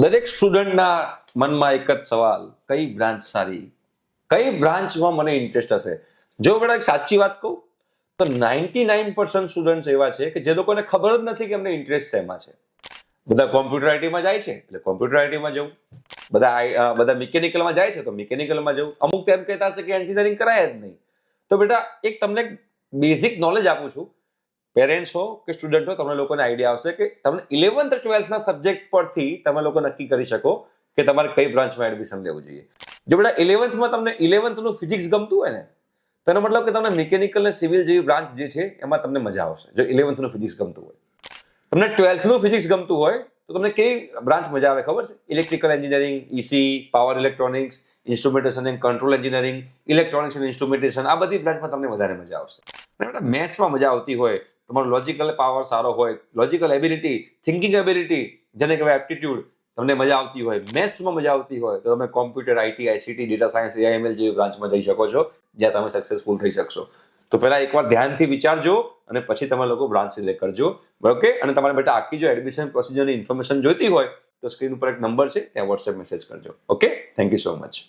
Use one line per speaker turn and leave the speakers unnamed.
દરેક સ્ટુડન્ટના મનમાં એક જ સવાલ, કઈ બ્રાન્ચ સારી, કઈ બ્રાન્ચમાં મને ઇન્ટરેસ્ટ હશે. જો બેટા એક સાચી વાત કહું તો 99% સ્ટુડન્ટ્સ એવા છે કે જે લોકોને ખબર જ નથી કે એમને ઇન્ટરેસ્ટ શેમાં છે. બધા કોમ્પ્યુટર આઈટીમાં જાય છે એટલે કોમ્પ્યુટર આઈટીમાં જવું, બધા મિકેનિકલમાં જાય છે તો મિકેનિકલમાં જવું, અમુક તેમ કહેતા હશે કે એન્જિનિયરિંગ કરાય જ નહીં. તો બેટા એક તમને બેઝિક નોલેજ આપું છું, પેરેન્ટ્સ હો કે સ્ટુડન્ટ હો, તમને લોકોને આઈડિયા આવશે કે તમને 11th 12thના સબ્જેક્ટ પરથી તમે લોકો નક્કી કરી શકો કે તમારે કઈ બ્રાન્ચમાં એડમિશન લેવું જોઈએ. જો બેટા 11thમાં તમને 11thનું ફિઝિક્સ ગમતું હોય ને તો એનો મતલબ કે તમને મિકેનિકલ ને સિવિલ જેવી બ્રાન્ચ જે છે એમાં તમને મજા આવશે. જો 11thનું ફિઝિક્સ ગમતું હોય, તમને 12thનું ફિઝિક્સ ગમતું હોય તો તમને કઈ બ્રાન્ચ મજા આવે ખબર છે? Electrical engineering, EC, power electronics, instrumentation and control engineering, electronics and instrumentation, આ બધી બ્રાન્ચમાં તમને વધારે મજા આવશે. બેટા મેથ્સમાં મજા આવતી હોય, તમારો લોજિકલ પાવર સારો હોય, લોજિકલ એબિલિટી, થિંકિંગ એબિલિટી, જેને કહેવાય એપ્ટિટ્યુડ, તમને મજા આવતી હોય, મેથ્સમાં મજા આવતી હોય તો તમે computer, IT, ICT, data science, AIML જેવી બ્રાન્ચમાં જઈ શકો છો, જ્યાં તમે સક્સેસફુલ થઈ શકશો. તો પહેલા એકવાર ધ્યાનથી વિચારજો અને પછી તમે લોકો બ્રાન્ચ સિલેક્ટ કરજો. ઓકે? અને તમારે બેટા આખી જો એડમિશન પ્રોસિજરની ઇન્ફોર્મેશન જોઈતી હોય તો સ્ક્રીન ઉપર એક નંબર છે, ત્યાં વોટ્સએપ મેસેજ કરજો. Okay? Thank you so much.